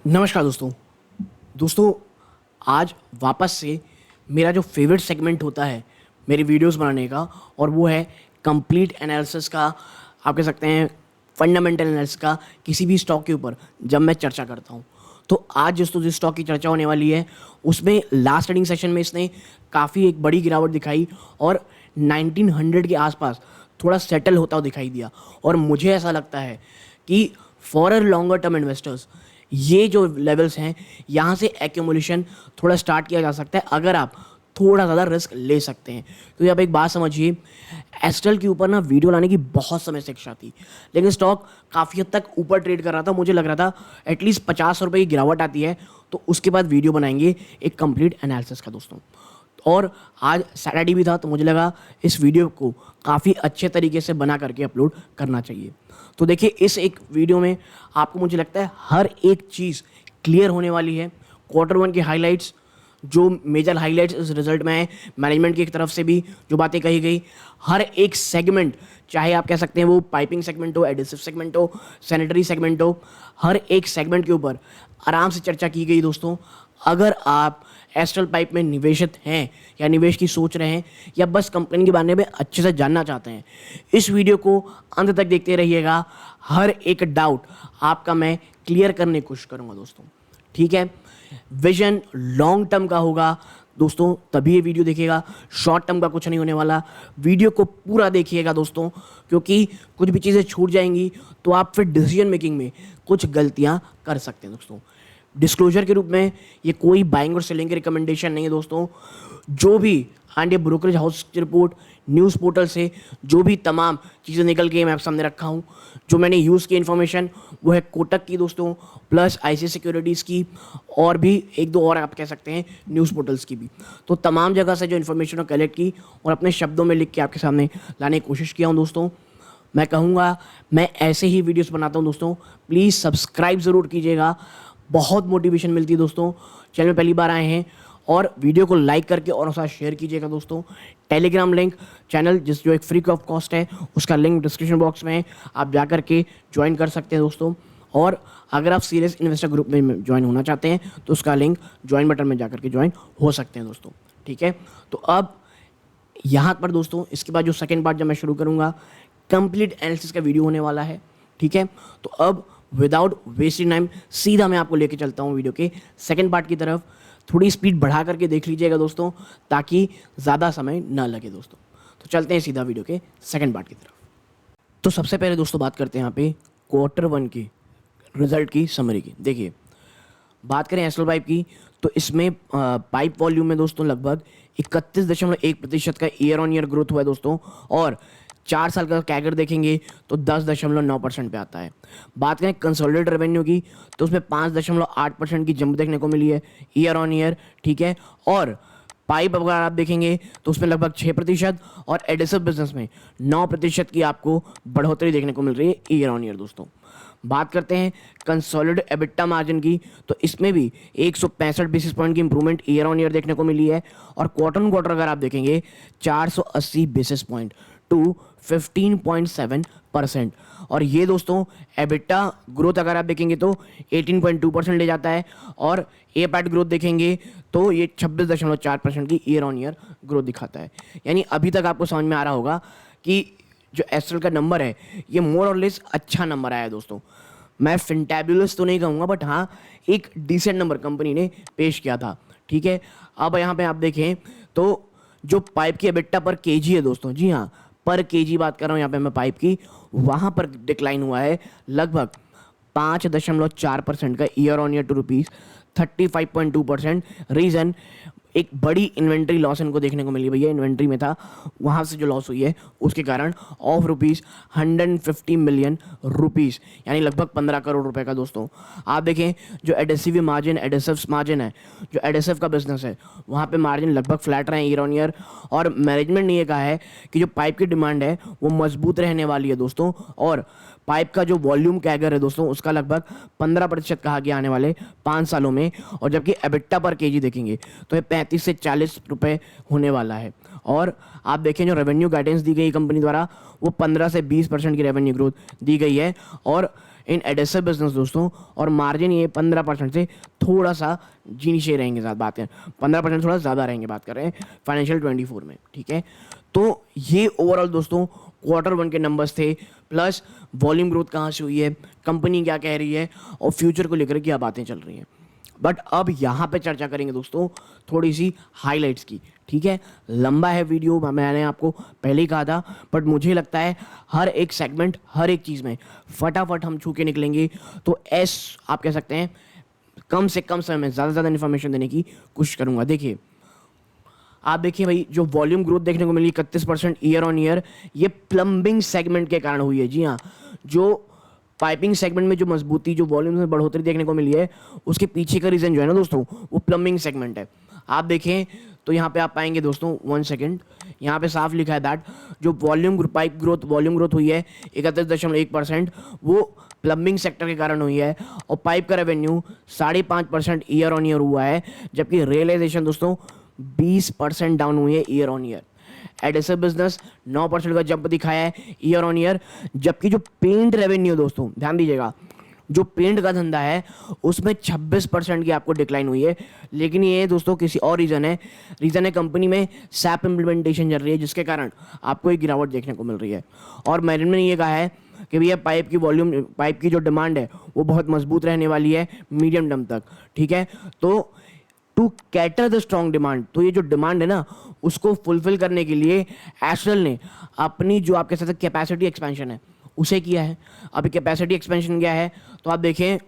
नमस्कार दोस्तों। दोस्तों, आज वापस से मेरा जो फेवरेट सेगमेंट होता है मेरी वीडियोस बनाने का, और वो है कंप्लीट एनालिसिस का। आप कह सकते हैं फंडामेंटल एनालिसिस का किसी भी स्टॉक के ऊपर जब मैं चर्चा करता हूँ। तो आज जिस स्टॉक की चर्चा होने वाली है उसमें लास्ट ट्रेडिंग सेशन में इसने काफ़ी एक बड़ी गिरावट दिखाई और 1900 के आसपास थोड़ा सेटल होता हुआ दिखाई दिया। और मुझे ऐसा लगता है कि for a longer term investors ये जो लेवल्स हैं यहाँ से एक्यूमुलेशन थोड़ा स्टार्ट किया जा सकता है अगर आप थोड़ा ज़्यादा रिस्क ले सकते हैं। तो आप एक बात समझिए, एस्ट्रल के ऊपर ना वीडियो लाने की बहुत समय से इच्छा थी, लेकिन स्टॉक काफ़ी हद तक ऊपर ट्रेड कर रहा था। मुझे लग रहा था एटलीस्ट 50 रुपये की गिरावट आती है तो उसके बाद वीडियो बनाएंगे एक कंप्लीट एनालिसिस का दोस्तों। और आज सैटरडे भी था तो मुझे लगा इस वीडियो को काफ़ी अच्छे तरीके से बना करके अपलोड करना चाहिए। तो देखिए, इस एक वीडियो में आपको मुझे लगता है हर एक चीज़ क्लियर होने वाली है। क्वार्टर वन के हाइलाइट्स, जो मेजर हाइलाइट्स इस रिजल्ट में आए, मैनेजमेंट की एक तरफ से भी जो बातें कही गई, हर एक सेगमेंट, चाहे आप कह सकते हैं वो पाइपिंग सेगमेंट हो, एडिसिव सेगमेंट हो, सैनिटरी सेगमेंट हो, हर एक सेगमेंट के ऊपर आराम से चर्चा की गई दोस्तों। अगर आप एस्ट्रल पाइप में निवेशित हैं या निवेश की सोच रहे हैं या बस कंपनी के बारे में अच्छे से जानना चाहते हैं, इस वीडियो को अंत तक देखते रहिएगा। हर एक डाउट आपका मैं क्लियर करने की कोशिश करूंगा दोस्तों, ठीक है। विजन लॉन्ग टर्म का होगा दोस्तों, तभी ये वीडियो देखिएगा। शॉर्ट टर्म का कुछ नहीं होने वाला। वीडियो को पूरा देखिएगा दोस्तों, क्योंकि कुछ भी चीज़ें छूट जाएंगी तो आप फिर डिसीजन मेकिंग में कुछ गलतियां कर सकते हैं दोस्तों। डिस्क्लोजर के रूप में ये कोई बाइंग और सेलिंग की रिकमेंडेशन नहीं है दोस्तों। जो भी एंड ये ब्रोकरेज हाउस की रिपोर्ट, न्यूज़ पोर्टल से जो भी तमाम चीज़ें निकल के मैं आप सामने रखा हूँ, जो मैंने यूज़ की इन्फॉर्मेशन वो है कोटक की दोस्तों, प्लस ICICI सिक्योरिटीज़ की, और भी एक दो और आप कह सकते हैं न्यूज़ पोर्टल्स की भी। तो तमाम जगह से जो इन्फॉर्मेशन कलेक्ट की और अपने शब्दों में लिख के आपके सामने लाने की कोशिश किया हूँ दोस्तों। मैं कहूँगा मैं ऐसे ही वीडियोज़ बनाता हूँ दोस्तों, प्लीज़ सब्सक्राइब ज़रूर कीजिएगा। बहुत मोटिवेशन मिलती है दोस्तों। चैनल में पहली बार आए हैं और वीडियो को लाइक करके और साथ शेयर कीजिएगा दोस्तों। टेलीग्राम लिंक चैनल जो एक फ्री ऑफ कॉस्ट है, उसका लिंक डिस्क्रिप्शन बॉक्स में है, आप जा कर के ज्वाइन कर सकते हैं दोस्तों। और अगर आप सीरियस इन्वेस्टर ग्रुप में ज्वाइन होना चाहते हैं तो उसका लिंक ज्वाइन बटन में जा कर के ज्वाइन हो सकते हैं दोस्तों, ठीक है। तो अब यहाँ पर दोस्तों इसके बाद जो सेकेंड पार्ट जब मैं शुरू करूँगा, कंप्लीट एनालिसिस का वीडियो होने वाला है, ठीक है। तो अब विदाउट वेस्टिंग टाइम सीधा मैं आपको लेके चलता हूँ वीडियो के सेकंड पार्ट की तरफ। थोड़ी स्पीड बढ़ा करके देख लीजिएगा दोस्तों, ताकि ज़्यादा समय ना लगे दोस्तों। तो चलते हैं सीधा वीडियो के सेकंड पार्ट की तरफ। तो सबसे पहले दोस्तों बात करते हैं यहाँ पे क्वार्टर वन की रिजल्ट की समरी की। देखिए, बात करें एस्ट्रल पाइप की तो इसमें पाइप वॉल्यूम में दोस्तों लगभग 31.1% का ईयर ऑन ईयर ग्रोथ हुआ है दोस्तों, और 4 साल का कैगर देखेंगे तो 10.9% पे आता है। बात करें कंसोलिडेटेड रेवेन्यू की तो उसमें 5.8% की जंप देखने को मिली है ईयर ऑन ईयर, ठीक है। और पाइप अगर आप देखेंगे तो उसमें लगभग 6% और एडिसिव बिजनेस में 9% की आपको बढ़ोतरी देखने को मिल रही है ईयर ऑन ईयर दोस्तों। बात करते हैं कंसोलिडेटेड एबिटा मार्जिन की तो इसमें भी 165 बेसिस पॉइंट की इंप्रूवमेंट ईयर ऑन ईयर देखने को मिली है, और क्वार्टर ऑन क्वार्टर अगर आप देखेंगे 480 बेसिस पॉइंट टू 15.7%। और ये दोस्तों एबिटा ग्रोथ अगर आप देखेंगे तो 18.2% ले जाता है, और एपैट ग्रोथ देखेंगे तो ये 26.4% की ईयर ऑन ईयर ग्रोथ दिखाता है। यानी अभी तक आपको समझ में आ रहा होगा कि जो एस्ट्रल का नंबर है ये मोर और लेस अच्छा नंबर आया है दोस्तों। मैं फिनटेबुलस तो नहीं कहूँगा, बट हाँ एक डिसेंट नंबर कंपनी ने पेश किया था, ठीक है। अब यहाँ पे आप देखें तो जो पाइप की एबिटा पर केजी है दोस्तों, जी हाँ पर केजी बात कर रहा हूँ यहाँ पे मैं पाइप की, वहाँ पर डिक्लाइन हुआ है लगभग 5.4% का year on year to ₹35.2%। Reason एक बड़ी इन्वेंट्री लॉस इनको देखने को मिली, भैया इन्वेंट्री में था वहाँ से जो लॉस हुई है उसके कारण ऑफ ₹150 मिलियन, यानी लगभग 15 करोड़ रुपए का दोस्तों। आप देखें जो एडेसिव मार्जिन, एडेसिव मार्जिन है, जो एडेसिव का बिजनेस है वहाँ पे मार्जिन लगभग फ्लैट रहे ईयर ऑन ईयर, और मैनेजमेंट ने ये कहा है कि जो पाइप की डिमांड है वो मजबूत रहने वाली है दोस्तों, और पाइप का जो वॉल्यूम कैगर है दोस्तों उसका लगभग 15% कहा गया आने वाले 5 सालों में, और जबकि एबिटा पर केजी देखेंगे तो ये 35 से 40 रुपए होने वाला है। और आप देखें जो रेवेन्यू गाइडेंस दी गई कंपनी द्वारा वो 15 से 20% की रेवेन्यू ग्रोथ दी गई है, और इन एडेसिव बिजनेस दोस्तों, और मार्जिन ये 15% से थोड़ा सा नीचे रहेंगे, ज़्यादा बात करें 15% थोड़ा ज़्यादा रहेंगे, बात कर रहे हैं फाइनेंशियल 24 में, ठीक है। तो ये ओवरऑल दोस्तों Q1 के नंबर्स थे, प्लस वॉल्यूम ग्रोथ कहाँ से हुई है, कंपनी क्या कह रही है और फ्यूचर को लेकर क्या बातें चल रही हैं। बट अब यहाँ पे चर्चा करेंगे दोस्तों थोड़ी सी हाइलाइट्स की, ठीक है। लंबा है वीडियो, मैंने आपको पहले ही कहा था, बट मुझे लगता है हर एक सेगमेंट, हर एक चीज़ में फटाफट हम छू के निकलेंगे, तो आप कह सकते हैं कम से कम समय में ज़्यादा से ज़्यादा इन्फॉर्मेशन देने की कोशिश करूँगा। देखिए, आप देखिए भाई, जो वॉल्यूम ग्रोथ देखने को मिली 31% ईयर ऑन ईयर, ये प्लम्बिंग सेगमेंट के कारण हुई है। जी हाँ, जो पाइपिंग सेगमेंट में जो मजबूती, जो वॉल्यूम में बढ़ोतरी देखने को मिली है, उसके पीछे का रीज़न जो है ना दोस्तों, वो प्लम्बिंग सेगमेंट है। आप देखें तो यहाँ पे आप पाएंगे दोस्तों, 1 सेकेंड, यहाँ पे साफ लिखा है दैट जो वॉल्यूम ग्रोथ हुई है 31.1%, वो प्लम्बिंग सेक्टर के कारण हुई है। और पाइप का रेवेन्यू 5.5% ईयर ऑन ईयर हुआ है, जबकि रियलाइजेशन दोस्तों 20% डाउन हुई है year on year. Adhesive business 9% का जंप दिखाया है ईयर ऑन ईयर, जबकि जो पेंट रेवेन्यू दोस्तों ध्यान दीजिएगा, जो पेंट का धंधा है उसमें 26% की आपको डिक्लाइन हुई है। लेकिन ये दोस्तों किसी और रीज़न है कंपनी में सैप इम्प्लीमेंटेशन चल रही है, जिसके कारण आपको एक गिरावट देखने को मिल रही है। और मैनेजमेंट ने ये कहा है कि भैया पाइप की जो डिमांड है वो बहुत मजबूत रहने वाली है मीडियम टर्म तक, ठीक है। तो to cater the strong demand, तो ये जो डिमांड है ना उसको फुलफिल करने के लिए एस्ट्रल ने अपनी जो आप कह सकते हैं कैपेसिटी एक्सपेंशन है उसे किया है। अभी कैपेसिटी एक्सपेंशन क्या है तो आप देखें,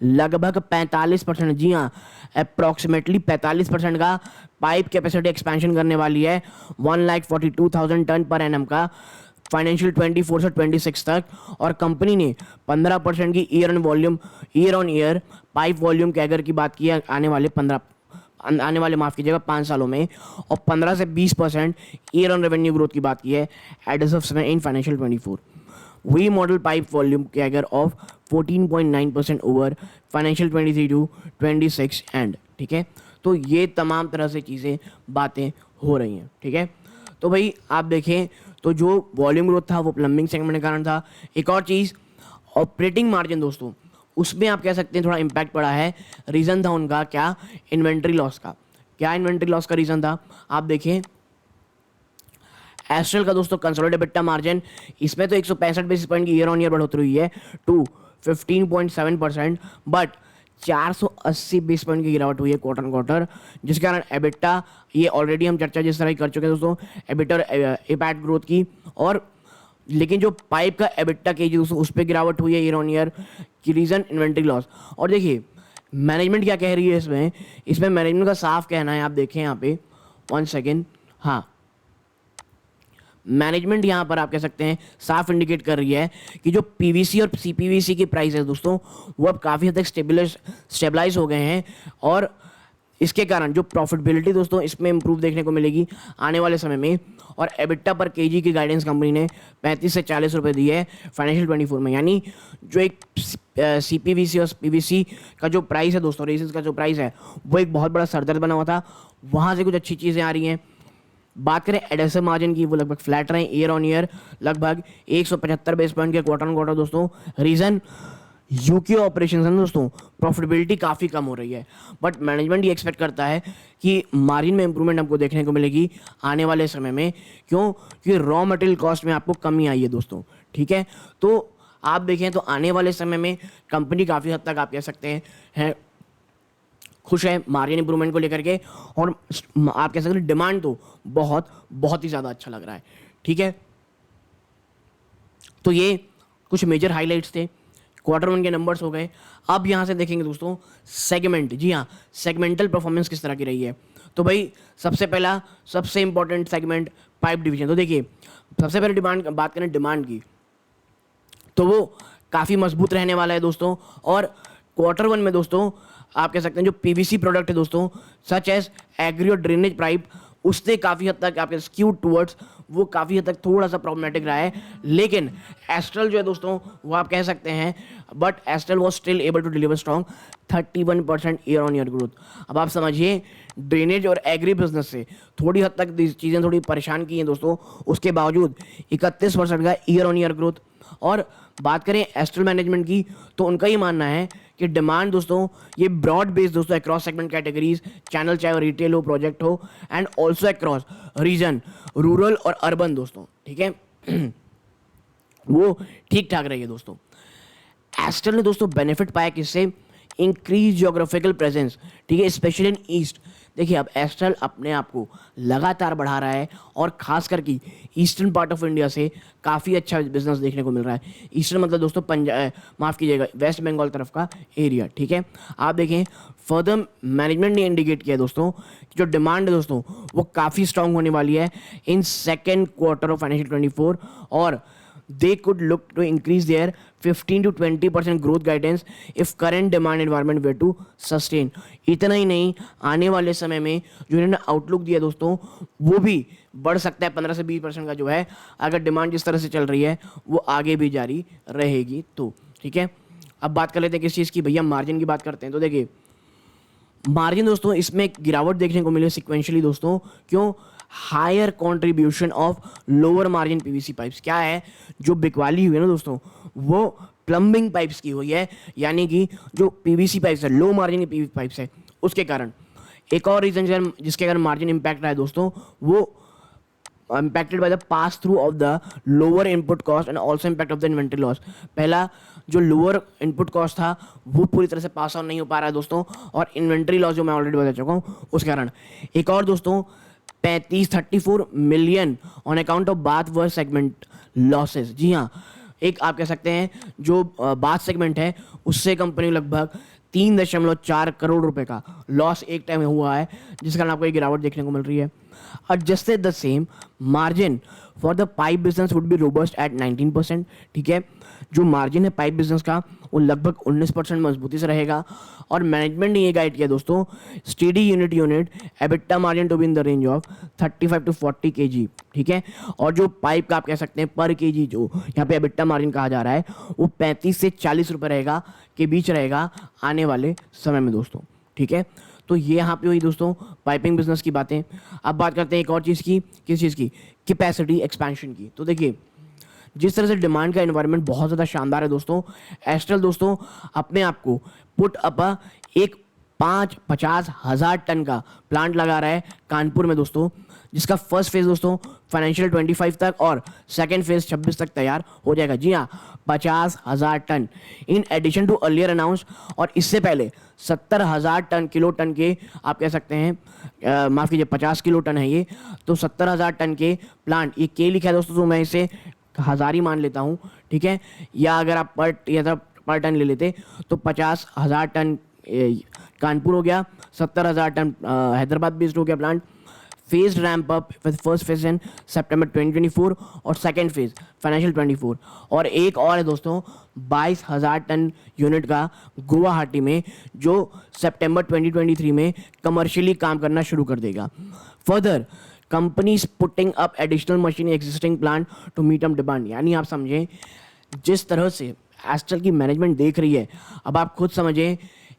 लगभग 45%, जी हाँ अप्रॉक्सीमेटली 45% का पाइप कैपेसिटी एक्सपेंशन करने वाली है 1,42,000 टन पर एनम का फाइनेंशियल 24 से 26 तक। और कंपनी ने 15% की year on year pipe volume CAGR की बात की है आने वाले माफ कीजिएगा 5 सालों में, और 15 से 20% ईयर ऑन रेवेन्यू ग्रोथ की बात की है adhesive in financial 24। We model pipe volume CAGR of 14.9% over financial 23 to 26 end, ठीक है। तो ये तमाम तरह से चीज़ें बातें हो रही हैं, ठीक है। तो भाई आप देखें तो जो वॉल्यूम ग्रोथ था वो प्लम्बिंग सेगमेंट के कारण था। एक और चीज़, ऑपरेटिंग मार्जिन दोस्तों, उसमें आप कह सकते हैं थोड़ा इम्पैक्ट पड़ा है। रीज़न था उनका क्या, इन्वेंट्री लॉस का। क्या इन्वेंट्री लॉस का रीज़न था, आप देखें एस्ट्रल का दोस्तों कंसोलिडेटेड एबिटा मार्जिन, इसमें तो 165 बेसिस पॉइंट की ईयर ऑन ईयर बढ़ोतरी हुई है टू 15.7%, बट 480 बेस पॉइंट की गिरावट हुई है क्वार्टर, जिसके कारण एबिटा, ये ऑलरेडी हम चर्चा जिस तरह की कर चुके हैं दोस्तों एबिटा और एपैट ग्रोथ की, और लेकिन जो पाइप का एबिटा के दोस्तों उस पर गिरावट हुई है ईयर ऑन ईयर की, रीज़न इन्वेंट्री लॉस। और देखिए मैनेजमेंट क्या कह रही है इसमें मैनेजमेंट का साफ कहना है, आप देखें यहाँ पे 1 सेकेंड, हाँ मैनेजमेंट यहाँ पर आप कह सकते हैं साफ इंडिकेट कर रही है कि जो पीवीसी और सीपीवीसी की प्राइस है दोस्तों वो अब काफ़ी हद तक स्टेबलाइज हो गए हैं, और इसके कारण जो प्रॉफिटेबिलिटी दोस्तों इसमें इंप्रूव देखने को मिलेगी आने वाले समय में। और एबिटा पर केजी की गाइडेंस कंपनी ने 35 से 40 रुपये दी है फाइनेंशियल 24 में, यानी जो एक सीपीवीसी और पीवीसी का जो प्राइस है दोस्तों, रेसिस का जो प्राइस है वो एक बहुत बड़ा सरदर्द बना हुआ था, वहाँ से कुछ अच्छी चीज़ें आ रही हैं। बात करें एडेसिव मार्जिन की, वो लगभग फ्लैट रहे ईयर ऑन ईयर, लगभग 175 बेस पॉइंट के क्वार्टर दोस्तों। रीज़न यूके ऑपरेशन है दोस्तों, प्रॉफिटेबिलिटी काफ़ी कम हो रही है, बट मैनेजमेंट ये एक्सपेक्ट करता है कि मार्जिन में इंप्रूवमेंट हमको देखने को मिलेगी आने वाले समय में। क्यों? क्योंकि रॉ मटेरियल कॉस्ट में आपको कमी आई है दोस्तों, ठीक है। तो आप देखें तो आने वाले समय में कंपनी काफ़ी हद तक आप कह सकते हैं खुश है मार्जिन इंप्रूवमेंट को लेकर के, और आप कह सकते हैं डिमांड तो बहुत ही ज़्यादा अच्छा लग रहा है, ठीक है। तो ये कुछ मेजर हाइलाइट्स थे, Q1 के नंबर्स हो गए। अब यहाँ से देखेंगे दोस्तों सेगमेंट, जी हाँ सेगमेंटल परफॉर्मेंस किस तरह की रही है। तो भाई सबसे इंपॉर्टेंट सेगमेंट पाइप डिवीजन। तो देखिए सबसे पहले बात करें डिमांड की, तो वो काफ़ी मजबूत रहने वाला है दोस्तों। और Q1 में दोस्तों आप कह सकते हैं जो पीवीसी प्रोडक्ट है दोस्तों सच एज एग्री और ड्रेनेज पाइप, उससे काफ़ी हद तक आपके स्क्यू टूवर्ड्स वो काफ़ी हद तक थोड़ा सा प्रॉब्लमेटिक रहा है। लेकिन एस्ट्रल जो है दोस्तों वो आप कह सकते हैं, but Astral was still able to deliver strong 31% year on year growth. अब आप समझिए ड्रेनेज और एग्री बिजनेस से थोड़ी हद तक चीज़ें थोड़ी परेशान की हैं दोस्तों, उसके बावजूद 31% का ईयर ऑन ईयर ग्रोथ। और बात करें एस्ट्रल मैनेजमेंट की, तो उनका ये मानना है कि डिमांड दोस्तों ये ब्रॉड बेस्ड दोस्तों अक्रॉस सेगमेंट कैटेगरीज, चैनल चाहे रिटेल हो, प्रोजेक्ट हो, and also across region, rural और अर्बन दोस्तों, ठीक है। वो ठीक ठाक रही है दोस्तों। एस्ट्रल ने दोस्तों बेनिफिट पाया किससे? इंक्रीज जियोग्राफिकल प्रेजेंस, ठीक है, स्पेशली इन ईस्ट। देखिए अब एस्ट्रल अपने आप को लगातार बढ़ा रहा है और खास करके ईस्टर्न पार्ट ऑफ इंडिया से काफ़ी अच्छा बिजनेस देखने को मिल रहा है। ईस्टर्न मतलब दोस्तों पंजाब, माफ़ कीजिएगा, वेस्ट बंगाल तरफ का एरिया, ठीक है। आप देखें फर्दर मैनेजमेंट ने इंडिकेट किया दोस्तों कि जो डिमांड है दोस्तों वो काफ़ी स्ट्रांग होने वाली है in second quarter of financial 24, और they could look to increase their 15 to 20% growth guidance if current demand environment were to sustain। इतना ही नहीं, आने वाले समय में जो इन्होंने आउटलुक दिया दोस्तों वो भी बढ़ सकता है 15 से 20% का जो है, अगर डिमांड जिस तरह से चल रही है वो आगे भी जारी रहेगी तो, ठीक है। अब बात कर लेते हैं किस चीज़ की, भैया मार्जिन की बात करते हैं। तो देखिए मार्जिन दोस्तों इसमें गिरावट देखने को मिले सिक्वेंशियली दोस्तों, क्यों? Higher contribution of lower margin PVC pipes. क्या है, जो बिकवाली हुई है ना दोस्तों वो प्लम्बिंग पाइप्स की हुई है, यानी कि जो पीवीसी पाइप्स है, लो मार्जिन की पीवीसी पाइप्स है, उसके कारण। एक और रीजन जिसके कारण मार्जिन इंपैक्ट रहा है दोस्तों, वो impacted by the pass through of the lower input cost and also impact of the inventory loss। पहला जो lower input cost था वो पूरी तरह से पास ऑन नहीं हो पा रहा है दोस्तों, और इन्वेंट्री लॉस जो मैं ऑलरेडी बता चुका हूँ उस कारण। एक और दोस्तों 34 million on account of bath work segment losses. जी हाँ, एक आप कह सकते हैं जो बाथ सेगमेंट है उससे कंपनी लगभग 3.4 करोड़ रुपए का लॉस एक टाइम में हुआ है, जिस कारण आपको एक गिरावट देखने को मिल रही है। Adjusted the same margin for the pipe business would be robust at 19%, ठीक है। जो मार्जिन है पाइप बिजनेस का वो लगभग 19% मजबूती से रहेगा, और मैनेजमेंट ने ये गाइड किया दोस्तों steady unit EBITDA margin to be in the range of 35 to 40 kg, ठीक है। और जो पाइप का आप कह सकते हैं पर केजी जो यहाँ पे एबिटा मार्जिन कहा जा रहा है वो 35 से 40 रुपये रहेगा के बीच रहेगा आने वाले समय में दोस्तों, ठीक है। तो ये यहाँ पे हुई दोस्तों पाइपिंग बिजनेस की बातें। अब बात करते हैं एक और चीज़ की, किस चीज़ की? कैपेसिटी एक्सपेंशन की। तो देखिए जिस तरह से डिमांड का एनवायरनमेंट बहुत ज़्यादा शानदार है दोस्तों, एस्ट्रल दोस्तों अपने आप को पुट अप एक 50,000 टन का प्लांट लगा रहा है कानपुर में दोस्तों, जिसका फर्स्ट फेज दोस्तों फाइनेंशियल 25 तक और सेकेंड फेज 26 तक तैयार हो जाएगा। जी हाँ, 50,000 tonne in addition to earlier announce, और इससे पहले 70,000 टन किलो टन के आप कह सकते हैं, माफ़ कीजिए 50 किलो टन है ये, तो 70,000 टन के प्लांट, ये के लिखा है दोस्तों तो मैं इसे हज़ार ही मान लेता हूँ, ठीक है। या अगर आप पर टन ले लेते तो 50,000 टन कानपुर हो गया, 70,000 टन हैदराबाद बेस्ड हो गया plant. Phase ramp up with first phase in सितंबर 2024 और सेकेंड फेज फाइनेंशियल 24, और एक और है दोस्तों 22,000 टन यूनिट का गुवाहाटी में जो सितंबर 2023 में कमर्शियली काम करना शुरू कर देगा। Further companies putting up additional machine existing plant to meet up demand. यानी आप समझें जिस तरह से एस्ट्रल की मैनेजमेंट देख रही है, अब आप खुद समझें,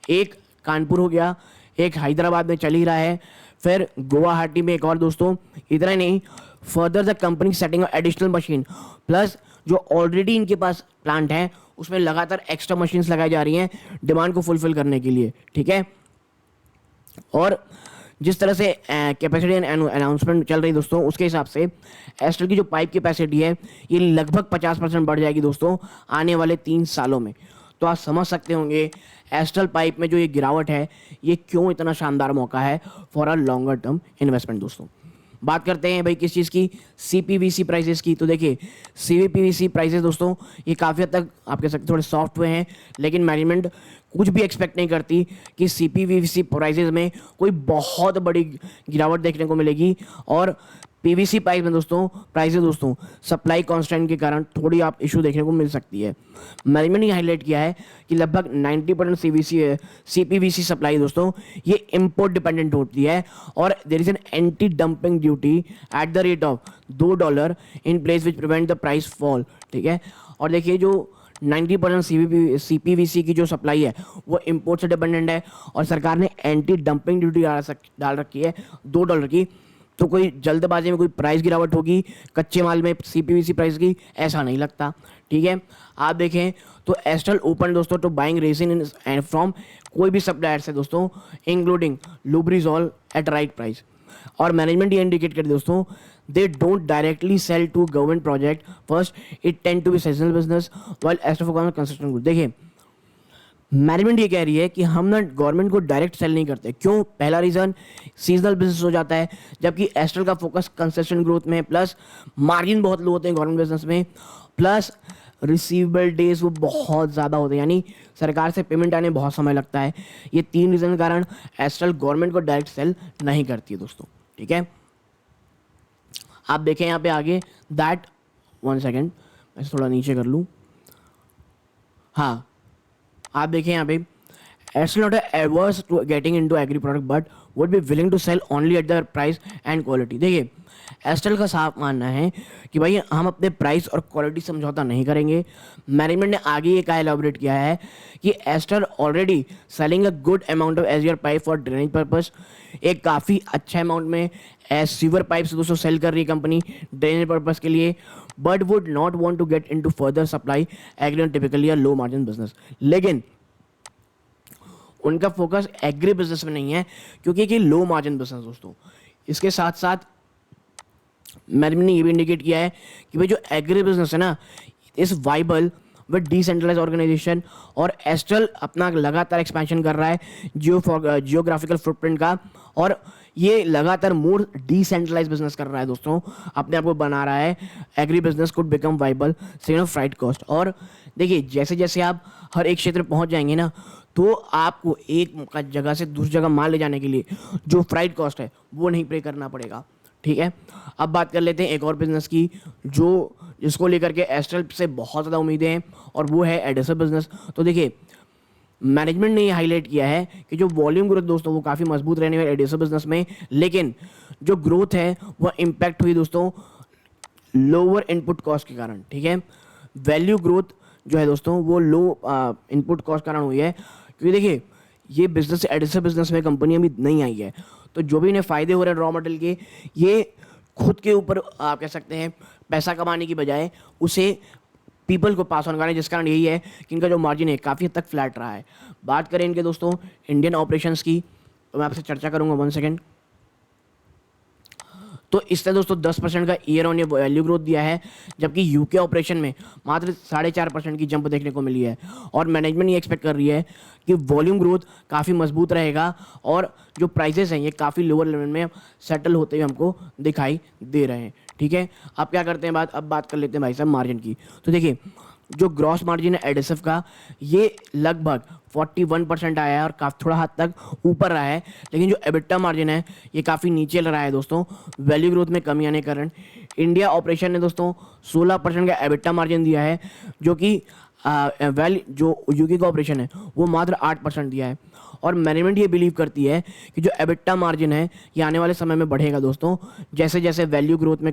एक कानपुर हो गया, एक हैदराबाद में चल ही रहा है, फिर गुवाहाटी में एक और दोस्तों, इतना ही नहीं, further the company setting additional machine, plus जो ऑलरेडी इनके पास प्लांट है उसमें लगातार एक्स्ट्रा मशीन्स लगाई जा रही हैं डिमांड को फुलफिल करने के लिए, ठीक है। और जिस तरह से कैपेसिटी अनाउंसमेंट चल रही दोस्तों उसके हिसाब से एस्ट्रल की जो पाइप कैपेसिटी है ये लगभग 50% बढ़ जाएगी दोस्तों आने वाले 3 सालों में। तो आप समझ सकते होंगे एस्ट्रल पाइप में जो ये गिरावट है ये क्यों इतना शानदार मौका है for a longer term investment दोस्तों। बात करते हैं भाई किस चीज़ की, सीपीवीसी प्राइसेस की। तो देखिए सीपीवीसी प्राइसेस दोस्तों ये काफ़ी हद तक आप कह सकते थोड़े सॉफ्ट हुए हैं, लेकिन मैनेजमेंट कुछ भी एक्सपेक्ट नहीं करती कि सीपीवीसी प्राइसेस में कोई बहुत बड़ी गिरावट देखने को मिलेगी। और पीवीसी पाइप में दोस्तों प्राइसेस दोस्तों सप्लाई कांस्टेंट के कारण थोड़ी आप इशू देखने को मिल सकती है। मैनेजमेंट ने हाईलाइट किया है कि लगभग 90% सीपीवीसी सप्लाई दोस्तों ये इंपोर्ट डिपेंडेंट होती है, और there is an anti dumping duty at the rate of $2 in place which prevent the price fall, ठीक है। और देखिए जो 90% सीपीवीसी की जो सप्लाई है वो इंपोर्ट से डिपेंडेंट है, और सरकार ने एंटी डंपिंग ड्यूटी डाल रखी है $2 की। तो कोई जल्दबाजी में कोई प्राइस गिरावट होगी कच्चे माल में सीपीवीसी प्राइस की, ऐसा नहीं लगता, ठीक है। आप देखें तो एस्ट्रल ओपन दोस्तों to buying resin and from कोई भी सप्लायर से दोस्तों, including Lubrizol at right price. और मैनेजमेंट ये इंडिकेट करे दोस्तों, they don't directly sell to government project first, it tend to be seasonal business while Astral focus on construction good. देखिए management ये कह रही है कि हम ना गवर्नमेंट को डायरेक्ट सेल नहीं करते। क्यों? पहला रीज़न सीजनल बिजनेस हो जाता है, जबकि एस्ट्रल का फोकस कंसिस्टेंट ग्रोथ में, प्लस मार्जिन बहुत लो होते हैं गवर्नमेंट बिजनेस में, प्लस रिसीवेबल डेज वो बहुत ज़्यादा होते हैं, यानी सरकार से पेमेंट आने में बहुत समय लगता है। ये 3 रीज़न के कारण एस्ट्रल गवर्नमेंट को डायरेक्ट सेल नहीं करती है दोस्तों, ठीक है। आप देखें यहाँ पे आगे दैट, 1 सेकेंड मैं थोड़ा नीचे कर लूँ। हाँ, आप देखें यहाँ पे Astral not averse to getting into agri product but would be willing to sell only at the price and quality। देखिए एस्ट्रल का साफ मानना है कि भाई हम अपने प्राइस और क्वालिटी समझौता नहीं करेंगे। मैनेजमेंट ने आगे ये कहा, एलैबोरेट किया है कि astral already selling a good amount of एजियर pipe for drainage purpose, एक काफ़ी अच्छा अमाउंट में एज सीवर पाइप से दोस्तों सेल कर रही है कंपनी ड्रेनेज पर्पस के लिए, but would not want to get into further supply agri typically low margin business. लेकिन उनका फोकस एग्री बिजनेस में नहीं है, क्योंकि ये लो मार्जिन बिजनेस दोस्तों। इसके साथ साथ मैनेजमेंट ने ये भी इंडिकेट किया है कि भाई जो एग्री बिजनेस है ना, इस वाइबल विद डिसेंट्रलाइज ऑर्गेनाइजेशन, और एस्ट्रल अपना लगातार एक्सपेंशन कर रहा है जियोग्राफिकल फुटप्रिंट का, और ये लगातार मोर डिसेंट्रलाइज बिजनेस कर रहा है दोस्तों, अपने आप को बना रहा है। Agri business could become viable second of freight cost. और देखिए जैसे जैसे आप हर एक क्षेत्र में पहुंच जाएंगे ना, तो आपको एक जगह से दूसरी जगह माल ले जाने के लिए जो फ्राइट कॉस्ट है वो नहीं पे करना पड़ेगा, ठीक है। अब बात कर लेते हैं एक और बिजनेस की जो जिसको लेकर के एस्ट्रल से बहुत ज़्यादा उम्मीदें हैं, और वो है एडेसिव बिजनेस। तो देखिए मैनेजमेंट ने ये हाईलाइट किया है कि जो वॉल्यूम ग्रोथ दोस्तों वो काफ़ी मजबूत रहने वाली एडेसिव बिजनेस में, लेकिन जो ग्रोथ है वह इम्पैक्ट हुई दोस्तों लोअर इनपुट कॉस्ट के कारण, ठीक है। वैल्यू ग्रोथ जो है दोस्तों वो लो इनपुट कॉस्ट कारण हुई है, क्योंकि देखिए ये बिजनेस एडिसिव बिजनेस में कंपनी अभी नहीं आई है, तो जो भी इन्हें फ़ायदे हो रहे हैं रॉ मटेरियल के, ये खुद के ऊपर आप कह सकते हैं पैसा कमाने की बजाय उसे पीपल को पास ऑन करना है, जिस कारण यही है कि इनका जो मार्जिन है काफ़ी हद तक फ्लैट रहा है। बात करें इनके दोस्तों इंडियन ऑपरेशंस की, तो मैं आपसे चर्चा करूँगा 1 सेकेंड। तो इससे दोस्तों 10% का year on year value growth दिया है, जबकि यूके ऑपरेशन में मात्र 4.5% की जंप देखने को मिली है। और मैनेजमेंट ये एक्सपेक्ट कर रही है कि वॉल्यूम ग्रोथ काफ़ी मजबूत रहेगा, और जो प्राइसेस हैं ये काफ़ी लोअर लेवल में सेटल होते हुए हमको दिखाई दे रहे हैं, ठीक है। आप क्या करते हैं अब बात कर लेते हैं भाई साहब मार्जिन की। तो देखिए जो ग्रॉस मार्जिन है एडेसिव का, ये लगभग 41% आया है और काफ़ी थोड़ा हद तक ऊपर रहा है, लेकिन जो एबिटा मार्जिन है ये काफ़ी नीचे रहा है दोस्तों वैल्यू ग्रोथ में कमी आने के कारण। इंडिया ऑपरेशन ने दोस्तों 16% का एबिटा मार्जिन दिया है, जो कि जो यूके का ऑपरेशन है वो मात्र 8% दिया है। और मैनेजमेंट ये बिलीव करती है कि जो एबिटा मार्जिन है ये आने वाले समय में बढ़ेगा दोस्तों, जैसे जैसे वैल्यू ग्रोथ में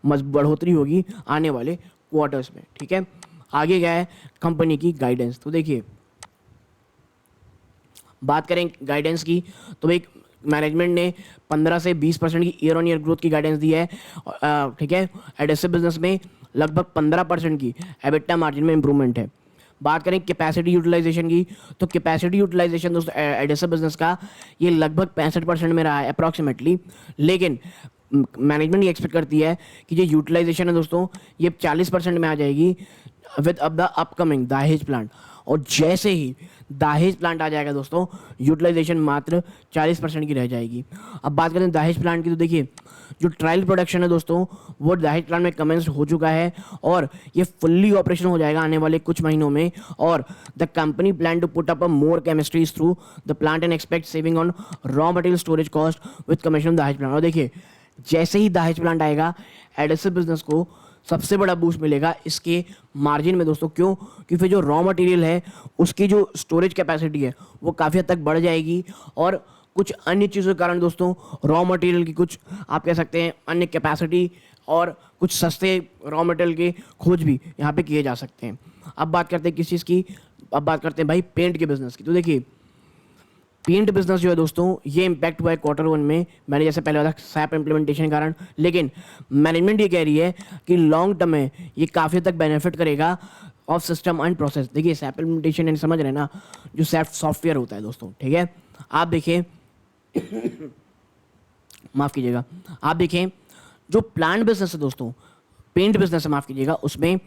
बढ़ोतरी होगी आने वाले क्वार्टर्स में, ठीक है। आगे क्या है कंपनी की गाइडेंस। तो देखिए बात करें गाइडेंस की, तो एक मैनेजमेंट ने 15 से 20% की ईयर ऑन ईयर ग्रोथ की गाइडेंस दी है, ठीक है। एडेसिव बिजनेस में लगभग 15% की एबिटा मार्जिन में इंप्रूवमेंट है। बात करें कैपेसिटी यूटिलाइजेशन की, तो कैपेसिटी यूटिलाइजेशन दोस्तों एडेसिव बिजनेस का ये लगभग 65% में रहा है अप्रॉक्सीमेटली, लेकिन मैनेजमेंट ये एक्सपेक्ट करती है कि जो यूटिलाइजेशन है दोस्तों ये 40% में आ जाएगी विद अब द अपकमिंग दाहेज प्लांट। और जैसे ही दाहेज प्लांट आ जाएगा दोस्तों यूटिलाइजेशन मात्र 40% की रह जाएगी। अब बात करें दाहेज प्लांट की, तो देखिए जो ट्रायल प्रोडक्शन है दोस्तों वो दाहेज प्लांट में कमेंस हो चुका है, और ये फुल्ली ऑपरेशन हो जाएगा आने वाले कुछ महीनों में। और the company plan to put up a more chemistries through the plant and expect saving on raw material storage cost with commission Dahej plant. और देखिए जैसे ही दाहेज प्लांट आएगा एडेसिव बिजनेस को सबसे बड़ा बूस्ट मिलेगा इसके मार्जिन में दोस्तों। क्यों? क्योंकि जो रॉ मटेरियल है उसकी जो स्टोरेज कैपेसिटी है वो काफ़ी हद तक बढ़ जाएगी, और कुछ अन्य चीज़ों के कारण दोस्तों रॉ मटेरियल की कुछ आप कह सकते हैं अन्य कैपेसिटी और कुछ सस्ते रॉ मटेरियल के खोज भी यहाँ पे किए जा सकते हैं। अब बात करते हैं किस चीज़ की, अब बात करते हैं भाई पेंट के बिजनेस की। तो देखिए पेंट बिजनेस जो है दोस्तों, ये इम्पैक्ट हुआ है Q1 में, मैंने जैसे पहले बताया सैप इम्प्लीमेंटेशन के कारण, लेकिन मैनेजमेंट ये कह रही है कि लॉन्ग टर्म में ये काफ़ी तक बेनिफिट करेगा ऑफ सिस्टम एंड प्रोसेस। देखिए सैप इम्प्लीमेंटेशन यानी समझ रहे हैं ना, जो सैप सॉफ्टवेयर होता है दोस्तों, ठीक है। आप देखिए माफ़ कीजिएगा, आप देखें जो प्लांट बिजनेस है दोस्तों, पेंट बिजनेस है माफ़ कीजिएगा, उसमें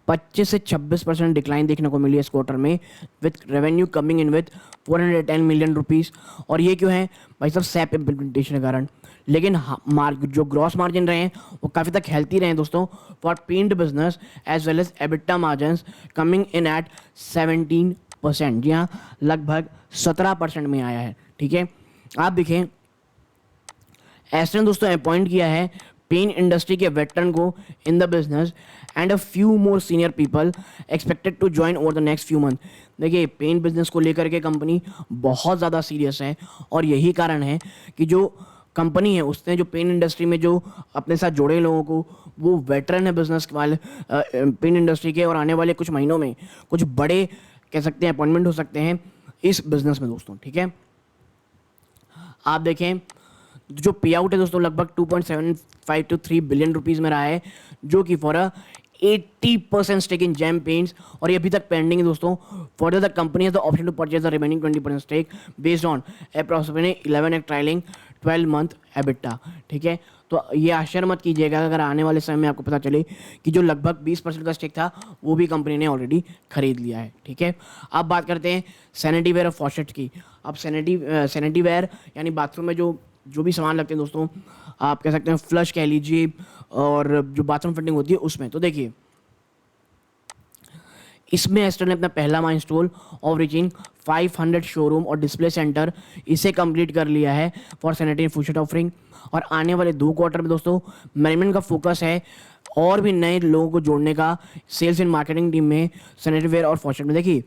25 से 26% डिक्लाइन देखने को मिली है इस क्वार्टर में, with revenue coming in with 410 million rupees. और ये क्यों है भाई साहब? सैप इम्प्लीमेंटेशन के कारण। लेकिन जो ग्रॉस मार्जिन रहे हैं वो काफ़ी तक हेल्थी रहे हैं दोस्तों for paint business, as well as EBITDA margin coming in at 17%। जी हाँ, लगभग 17% में आया है, ठीक है। आप देखें एस्टर ने दोस्तों अपॉइंट किया है पेन इंडस्ट्री के वेटरन को in the business and a few more senior people expected to join over the next few month. देखिए पेन बिजनेस को लेकर के कंपनी बहुत ज़्यादा सीरियस है, और यही कारण है कि जो कंपनी है उसने जो पेन इंडस्ट्री में जो अपने साथ जोड़े लोगों को, वो वेटरन है बिजनेस वाले पेन इंडस्ट्री के, और आने वाले कुछ महीनों में कुछ बड़े कह सकते हैं अपॉइंटमेंट हो सकते हैं इस बिजनेस में दोस्तों, ठीक है। आप देखें जो पे आउट है दोस्तों लगभग 2.75 to 3 बिलियन रुपीज़ में रहा है, जो कि for 80% stake in Gem Paints, और ये अभी तक पेंडिंग है दोस्तों। For the company has the option to purchase the remaining 20% stake based on approximately 11 trailing 12 month EBITDA, ठीक है। तो ये आश्चर्य मत कीजिएगा अगर आने वाले समय में आपको पता चले कि जो लगभग 20% का स्टेक था वो भी कंपनी ने ऑलरेडी खरीद लिया है, ठीक है। अब बात करते हैं सैनिटरी वेयर और फॉशेट की। अब सैनिटरी वेयर यानी बाथरूम में जो भी सामान लगते हैं दोस्तों, आप कह सकते हैं फ्लश कह लीजिए, और जो बाथरूम फिटिंग होती है उसमें, तो देखिए इसमें एस्टर ने अपना पहला माइलस्टोन ऑफ रीचिंग 500 शोरूम और डिस्प्ले सेंटर इसे कंप्लीट कर लिया है फॉर सैनिटरी फूड ऑफरिंग। और आने वाले 2 क्वार्टर में दोस्तों मैनेजमेंट का फोकस है और भी नए लोगों को जोड़ने का सेल्स एंड मार्केटिंग टीम में सैनिटरी वेयर और फॉशेट में। देखिए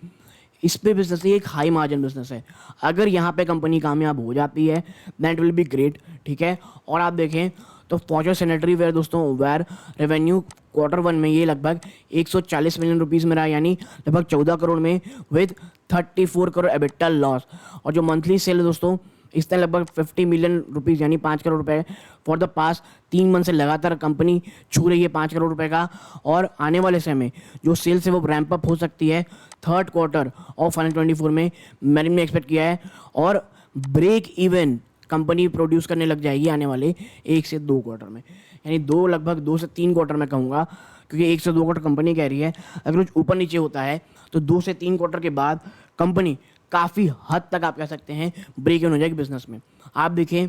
इस पे बिजनेस एक हाई मार्जिन बिजनेस है, अगर यहाँ पे कंपनी कामयाब हो जाती है दैट विल बी ग्रेट, ठीक है। और आप देखें तो फॉशेट सैनिटरी वेयर दोस्तों वेयर रेवेन्यू Q1 में ये लगभग 140 मिलियन रुपीज़ में रहा, यानी लगभग 14 करोड़ में, विद 34 करोड़ एबिटा लॉस। और जो मंथली सेल है दोस्तों इसने लगभग 50 मिलियन रुपीज़ यानी 5 करोड़ रुपए फॉर द पास 3 मंथ से लगातार कंपनी छू रही है 5 करोड़ रुपए का। और आने वाले समय में जो सेल्स है वो रैंप अप हो सकती है 3rd क्वार्टर ऑफ फाइनेंशियल 24 में, मैंने ने एक्सपेक्ट किया है। और ब्रेक इवन कंपनी प्रोड्यूस करने लग जाएगी आने वाले 1 से 2 क्वार्टर में, यानी लगभग 2 से 3 क्वार्टर में कहूँगा, क्योंकि 1 से 2 क्वार्टर कंपनी कह रही है। अगर कुछ ऊपर नीचे होता है तो 2 से 3 क्वार्टर के बाद कंपनी काफ़ी हद तक आप कह सकते हैं ब्रेक इन हो जाएगी बिजनेस में। आप देखें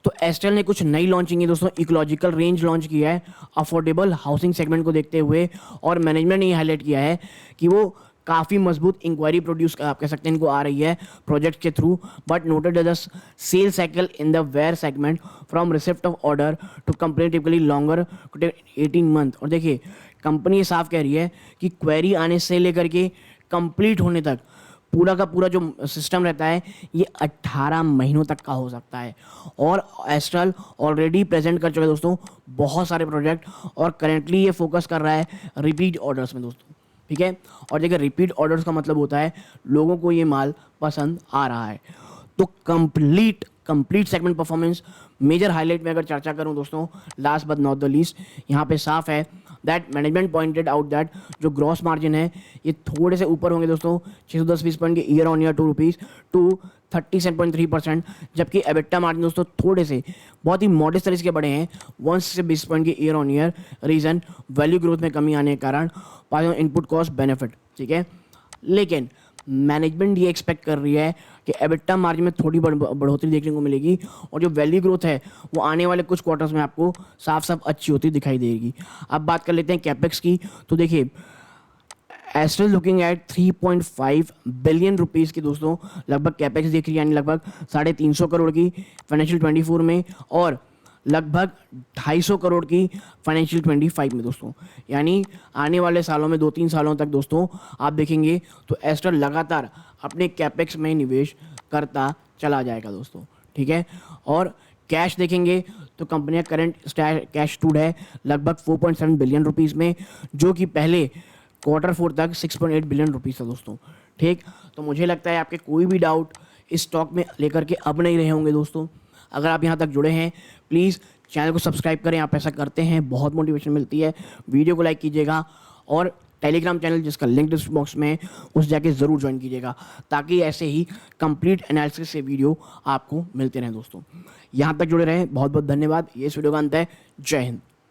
तो एस्टेल ने कुछ नई लॉन्चिंग है दोस्तों, इकोलॉजिकल रेंज लॉन्च किया है अफोर्डेबल हाउसिंग सेगमेंट को देखते हुए, और मैनेजमेंट ने ये हाईलाइट किया है कि वो काफ़ी मजबूत इंक्वायरी प्रोड्यूस आप कह सकते हैं इनको आ रही है प्रोजेक्ट के थ्रू, but noted the sale cycle in the ware segment from receipt of order to company typically longer 18 month. और देखिए कंपनी ये साफ कह रही है कि क्वेरी आने से लेकर के कंप्लीट होने तक पूरा का पूरा जो सिस्टम रहता है ये 18 महीनों तक का हो सकता है। और एस्ट्रल ऑलरेडी प्रेजेंट कर चुका है दोस्तों बहुत सारे प्रोजेक्ट, और करेंटली ये फोकस कर रहा है रिपीट ऑर्डर्स में दोस्तों, ठीक है। और देखिए रिपीट ऑर्डर्स का मतलब होता है लोगों को ये माल पसंद आ रहा है। तो complete segment performance major highlight में अगर चर्चा करूं दोस्तों, last but not the least, यहाँ पे साफ है that management pointed out that जो ग्रॉस मार्जिन है ये थोड़े से ऊपर होंगे दोस्तों 610 बेसिस पॉइंट के ईयर ऑन ईयर टू 37.3%, जबकि एबिटा मार्जिन दोस्तों थोड़े से बहुत ही मॉडेस्ट तरीके के बढ़े हैं 160 बेसिस पॉइंट के year on year. Region value growth में कमी आने के कारण, पास इनपुट कॉस्ट बेनिफिट, ठीक है। लेकिन मैनेजमेंट ये एक्सपेक्ट कर रही है कि एबिटा मार्जिन में थोड़ी बढ़ोतरी देखने को मिलेगी, और जो वैल्यू ग्रोथ है वो आने वाले कुछ क्वार्टर्स में आपको साफ साफ अच्छी होती दिखाई देगी। अब बात कर लेते हैं कैपेक्स की, तो देखिए astral looking at 3.5 billion rupees की दोस्तों लगभग कैपेक्स देख रही है, यानी लगभग 350 करोड़ की फाइनेंशियल 24 में, और लगभग 250 करोड़ की फाइनेंशियल 25 में दोस्तों। यानी आने वाले सालों में 2-3 सालों तक दोस्तों आप देखेंगे तो एस्ट्रल लगातार अपने कैपेक्स में निवेश करता चला जाएगा दोस्तों, ठीक है। और कैश देखेंगे तो कंपनी का करंट कैश स्टूड है लगभग 4.7 बिलियन रुपीज़ में, जो कि पहले Q4 तक 6.8 बिलियन रुपीज़ था दोस्तों, ठीक। तो मुझे लगता है आपके कोई भी डाउट इस स्टॉक में लेकर के अब नहीं रहे होंगे दोस्तों। अगर आप यहाँ तक जुड़े हैं, प्लीज़ चैनल को सब्सक्राइब करें। आप ऐसा करते हैं बहुत मोटिवेशन मिलती है। वीडियो को लाइक कीजिएगा और टेलीग्राम चैनल जिसका लिंक डिस्क्रिप्शन बॉक्स में है उस जाके ज़रूर ज्वाइन कीजिएगा, ताकि ऐसे ही कंप्लीट एनालिसिस से वीडियो आपको मिलते रहें दोस्तों। यहाँ तक जुड़े रहें, बहुत बहुत धन्यवाद। ये इस वीडियो का अंत है। जय हिंद।